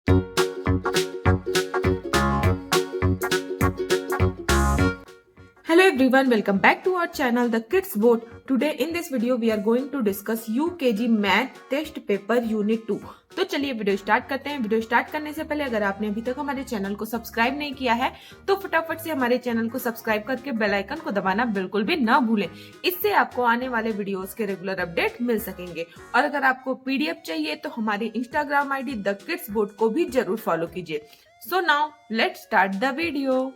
Hello everyone, welcome back to our channel The Kids Board. Today in this video we are going to discuss UKG Math Test Paper Unit 2. तो चलिए video start करते हैं। Video start करने से पहले अगर आपने अभी तक हमारे चैनल को सब्सक्राइब नहीं किया है तो फटाफट से हमारे चैनल को सब्सक्राइब करके बेल आइकन को दबाना बिल्कुल भी ना भूलें। इससे आपको आने वाले वीडियोस के रेगुलर अपडेट मिल सकेंगे। और अगर आपको पीडीएफ चाहिए तो हमारी Instagram ID the kids board को भी जरूर फॉलो कीजिए। So now let's start the video.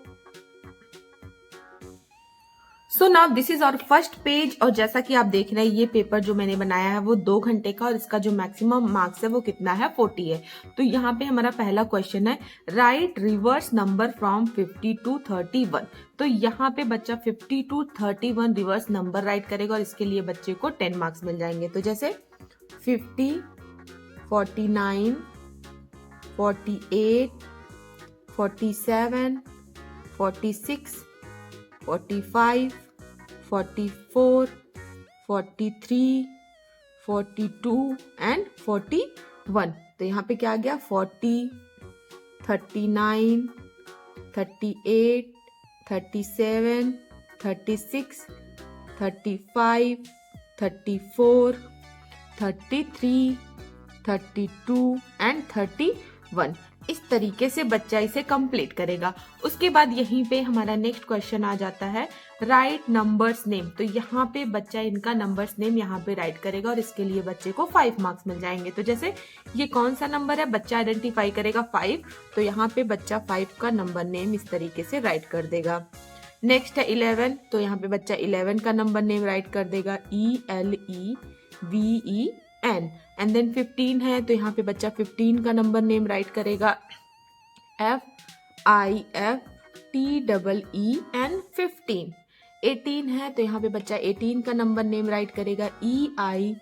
So now this is our first page. और जैसा कि आप देख रहे हैं ये पेपर जो मैंने बनाया है वो 2 घंटे का और इसका जो मैक्सिमम मार्क्स है वो कितना है 40 है। तो यहाँ पे हमारा पहला क्वेश्चन है right reverse number from 50 to 31। तो यहाँ पे बच्चा 50 to 31 रिवर्स नंबर राइट करेगा और इसके लिए बच्चे को 10 मार्क्स मिल जाएंगे। तो जैसे 50, 49, 48, 47, 46, 45, 44, 43, 42 एंड 41। तो यहाँ पे क्या आ गया 40, 39, 38, 37, 36, 35, 34, 33, 32 एंड 31। इस तरीके से बच्चा इसे कंप्लीट करेगा। उसके बाद यहीं पे हमारा नेक्स्ट क्वेश्चन आ जाता है राइट नंबर्स नेम। तो यहाँ पे बच्चा इनका नंबर्स नेम यहाँ पे राइट करेगा और इसके लिए बच्चे को 5 मार्क्स मिल जाएंगे। तो जैसे ये कौन सा नंबर है बच्चा आइडेंटिफाई करेगा 5। तो यहाँ पे बच्चा 5 का नंबर नेम इस तरीके से राइट कर देगा। नेक्स्ट है 11। तो यहाँ पे बच्चा 11 का नंबर नेम राइट कर देगा ELEVEN। एंड देन 15 है तो यहाँ पे बच्चा 15 का नंबर नेम राइट करेगा FIFTEEN 15। 18 है तो यहाँ पे बच्चा 18 का नंबर नेम राइट करेगा EIGHTEEN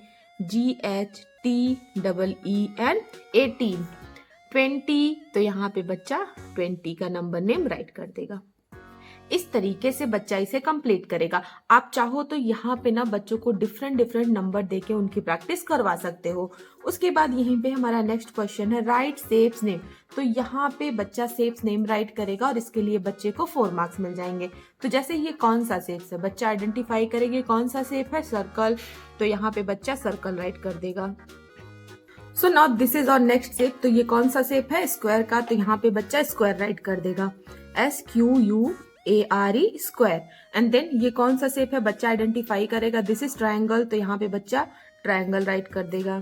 18। 20 तो यहाँ पे बच्चा 20 का नंबर नेम राइट कर देगा। इस तरीके से बच्चा इसे कंप्लीट करेगा। आप चाहो तो यहाँ पे ना बच्चों को डिफरेंट नंबर देके उनकी प्रैक्टिस करवा सकते हो। उसके बाद यहीं पे हमारा नेक्स्ट क्वेश्चन है राइट शेप्स नेम। तो यहाँ पे बच्चा शेप्स नेम राइट करेगा और इसके लिए बच्चे को 4 मार्क्स मिल जाएंगे। तो जैसे ये कौन सा शेप्स है बच्चा आइडेंटिफाई करेंगे कौन सा शेप है सर्कल। तो यहाँ पे बच्चा सर्कल राइट कर देगा। So now this is our next shape. तो ये कौन सा शेप है स्क्वायर का। तो यहाँ पे बच्चा स्क्वायर राइट कर देगा SQUARE स्क्वायर। एंड देन ये कौन सा शेप है बच्चा आइडेंटिफाई करेगा दिस इज ट्रायंगल। तो यहाँ पे बच्चा ट्रायंगल राइट कर देगा।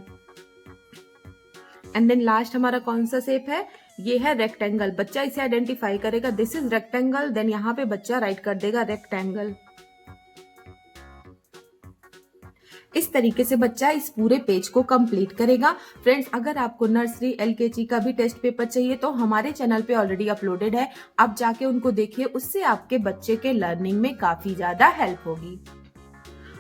एंड देन लास्ट हमारा कौन सा शेप है ये है रेक्टेंगल। बच्चा इसे आइडेंटिफाई करेगा दिस इज रेक्टेंगल। देन यहाँ पे बच्चा राइट कर देगा रेक्टेंगल। इस तरीके से बच्चा इस पूरे पेज को कंप्लीट करेगा। फ्रेंड्स अगर आपको नर्सरी LKG का भी टेस्ट पेपर चाहिए तो हमारे चैनल पे ऑलरेडी अपलोडेड है, आप जाके उनको देखिए। उससे आपके बच्चे के लर्निंग में काफी ज्यादा हेल्प होगी।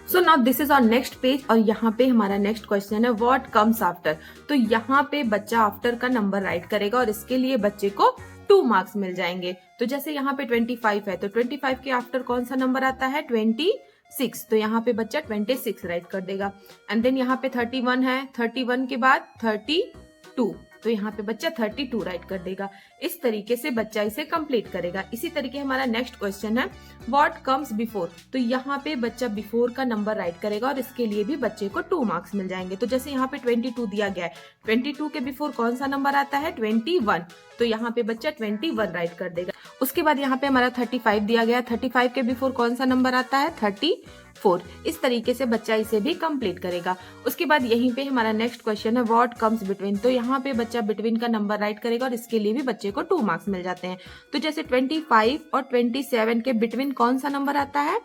So now this is our next page और यहाँ पे हमारा नेक्स्ट क्वेश्चन है व्हाट कम्स आफ्टर। तो यहाँ पे बच्चा आफ्टर का नंबर राइट करेगा और इसके लिए बच्चे को 2 मार्क्स मिल जाएंगे। तो जैसे यहाँ पे 25 है तो 25 के आफ्टर कौन सा नंबर आता है 26। तो यहाँ पे बच्चा 26 राइट कर देगा। एंड देन यहाँ पे 31 है 31 के बाद 32। तो यहाँ पे बच्चा 32 राइट कर देगा। इस तरीके से बच्चा इसे कंप्लीट करेगा। इसी तरीके हमारा नेक्स्ट क्वेश्चन है व्हाट कम्स बिफोर। तो यहाँ पे बच्चा बिफोर का नंबर राइट करेगा और इसके लिए भी बच्चे को 2 मार्क्स मिल जाएंगे। तो जैसे यहाँ पे 22 दिया गया है 22 के बिफोर कौन सा नंबर आता है 21। तो यहाँ पे बच्चा 21 राइट कर देगा। उसके बाद यहाँ पे हमारा 35 दिया गया 35 के बिफोर कौन सा नंबर आता है 34। इस तरीके से बच्चा इसे भी कंप्लीट करेगा। उसके बाद यहीं पे हमारा नेक्स्ट क्वेश्चन है व्हाट कम्स बिटवीन। तो यहाँ पे बच्चा बिटवीन का नंबर राइट करेगा और इसके लिए भी बच्चे को 2 मार्क्स मिल जाते हैं। तो जैसे 25 और 27 के बिटवीन कौन सा नंबर आता है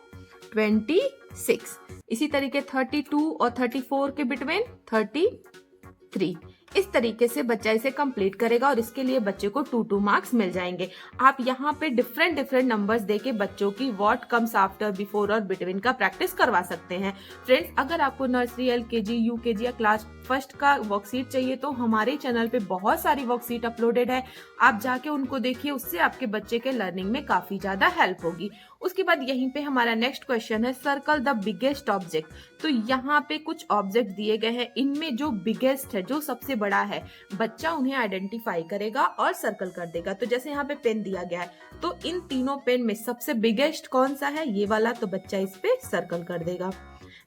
26। इसी तरीके 32 और 34 के बिटवीन 33। इस तरीके से बच्चा इसे कंप्लीट करेगा और इसके लिए बच्चे को 2 मार्क्स मिल जाएंगे। आप यहाँ पे डिफरेंट नंबर्स देके बच्चों की व्हाट कम्स आफ्टर बिफोर और बिटवीन का प्रैक्टिस करवा सकते हैं। फ्रेंड्स अगर आपको नर्सरी LKG UKG या क्लास फर्स्ट का वर्कशीट चाहिए तो हमारे चैनल पे बहुत सारी वर्कशीट अपलोडेड है, आप जाके उनको देखिए। उससे आपके बच्चे के लर्निंग में काफी ज्यादा हेल्प होगी। उसके बाद यहीं पे हमारा नेक्स्ट क्वेश्चन है सर्कल द बिगेस्ट ऑब्जेक्ट। तो यहाँ पे कुछ ऑब्जेक्ट दिए गए हैं, इनमें जो बिगेस्ट है, जो सबसे बड़ा है, बच्चा उन्हें आइडेंटिफाई करेगा और सर्कल कर देगा। तो जैसे यहाँ पे पेन दिया गया है, तो इन तीनों पेन में सबसे बिगेस्ट कौन सा है, ये वाला, तो बच्चा इस पे सर्कल कर देगा।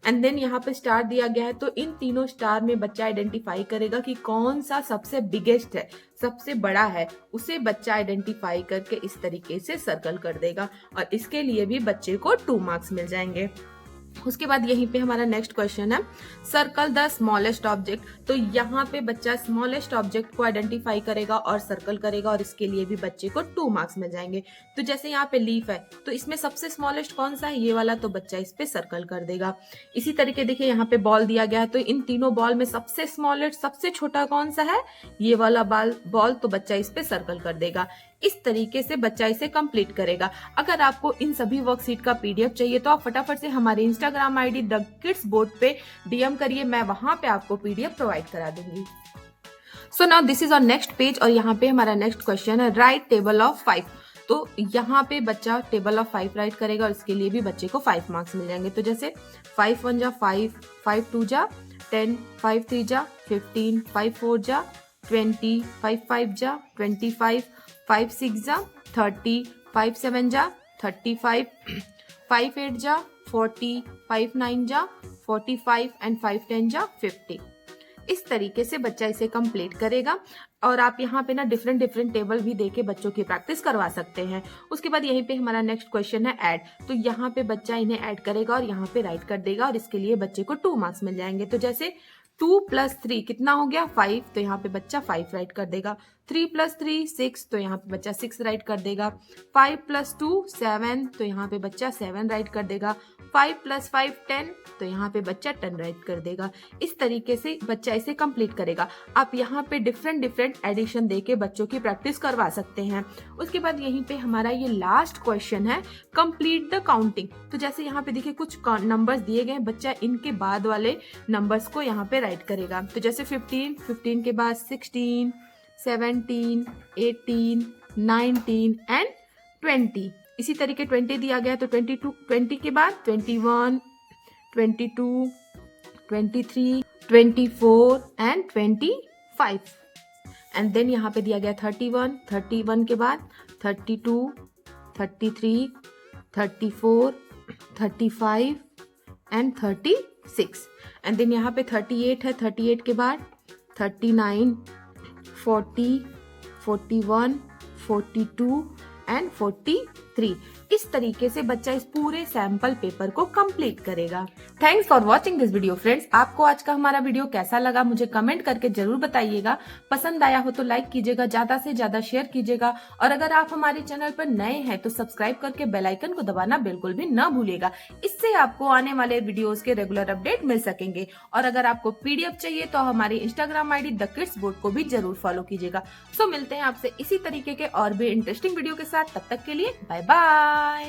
एंड देन यहाँ पे स्टार दिया गया है, तो इन तीनों स्टार में बच्चा आइडेंटिफाई करेगा कि कौन सा सबसे बिगेस्ट है, सबसे बड़ा है, उसे बच्चा आइडेंटिफाई करके इस तरीके से सर्कल कर देगा और इसके लिए भी बच्चे को 2 मार्क्स मिल जाएंगे। उसके बाद यहीं पे हमारा नेक्स्ट क्वेश्चन है सर्कल द स्मॉलेस्ट ऑब्जेक्ट। तो यहाँ पे बच्चा स्मॉलेस्ट ऑब्जेक्ट को आइडेंटिफाई करेगा और सर्कल करेगा और इसके लिए भी बच्चे को 2 मार्क्स मिल जाएंगे। तो जैसे यहाँ पे लीफ है, तो इसमें सबसे स्मॉलेस्ट कौन सा है, ये वाला, तो बच्चा इस पे सर्कल कर देगा। इसी तरीके देखिए यहाँ पे बॉल दिया गया है, तो इन तीनों बॉल में सबसे स्मॉलेस्ट, सबसे छोटा कौन सा है, ये वाला बॉल, तो बच्चा इस पे सर्कल कर देगा। इस तरीके से बच्चा इसे कंप्लीट करेगा। अगर आपको इन सभी वर्कशीट का पीडीएफ चाहिए तो आप फटाफट से हमारे Instagram ID the kids board पे डीएम करिए, मैं वहां पे आपको पीडीएफ प्रोवाइड करा दूंगी। सो now this is on next page और यहाँ पे हमारा नेक्स्ट क्वेश्चन है राइट टेबल ऑफ 5। तो यहाँ पे बच्चा टेबल ऑफ 5 राइट करेगा और इसके लिए भी बच्चे को 5 मार्क्स मिल जाएंगे। तो जैसे 5 1 जा 5, 5 2 जा 10, 5 3 जा 15, 5 4 जा 20, 5 5 जा 25, 5 6 जा 30, 5 7 जा 35, 5 8 जा 40, 5 9 जा 45 एंड 5 10 जा 50। इस तरीके से बच्चा इसे कंप्लीट करेगा और आप यहाँ पे ना डिफरेंट टेबल भी देके बच्चों की प्रैक्टिस करवा सकते हैं। उसके बाद यहीं पे हमारा नेक्स्ट क्वेश्चन है ऐड। तो यहाँ पे बच्चा इन्हें ऐड करेगा और यहाँ पे राइट कर देगा और इसके लिए बच्चे को 2 मार्क्स मिल जाएंगे। तो जैसे 2 + 3 कितना हो गया 5, तो यहाँ पे बच्चा 5 राइट कर देगा। 3 + 3 6, तो यहाँ पे बच्चा 6 राइट कर देगा। 5 + 2 7, तो यहाँ पे बच्चा 7 राइट कर देगा। 5 + 5 10, तो यहाँ पे बच्चा 10 राइट कर देगा। इस तरीके से बच्चा इसे कंप्लीट करेगा। आप यहाँ पे डिफरेंट एडिशन देके बच्चों की प्रैक्टिस करवा सकते हैं। उसके बाद यहीं पे हमारा ये लास्ट क्वेश्चन है कंप्लीट द काउंटिंग। तो जैसे यहाँ पे देखिए कुछ नंबर्स दिए गए, बच्चा इनके बाद वाले नंबर्स को यहाँ पे राइट करेगा। तो जैसे 15 के बाद 16, 17, 18, 19 एंड 20। इसी तरीके 20 दिया गया तो 20 के बाद 21, 22, 23, 24 एंड 25। एंड देन यहाँ पे दिया गया 31 के बाद 32, 33, 34, 35 एंड 36। एंड देन यहाँ पे 38 है, 38 के बाद 39, 40, 41, 42 एंड 43। इस तरीके से बच्चा इस पूरे सैंपल पेपर को कंप्लीट करेगा। Thanks for watching this video friends. आपको आज का हमारा वीडियो कैसा लगा मुझे कमेंट करके जरूर बताइएगा। पसंद आया हो तो लाइक कीजिएगा, ज्यादा से ज्यादा शेयर कीजिएगा और अगर आप हमारे चैनल पर नए हैं तो सब्सक्राइब करके बेल आइकन को दबाना बिल्कुल भी न भूलिएगा। इससे आपको आने वाले वीडियोस के रेगुलर अपडेट मिल सकेंगे। और अगर आपको पीडीएफ चाहिए तो हमारी Instagram ID the kids board को भी जरूर फॉलो कीजिएगा। सो मिलते हैं आपसे इसी तरीके के और भी इंटरेस्टिंग वीडियो के साथ। तब तक के लिए बाय बाय।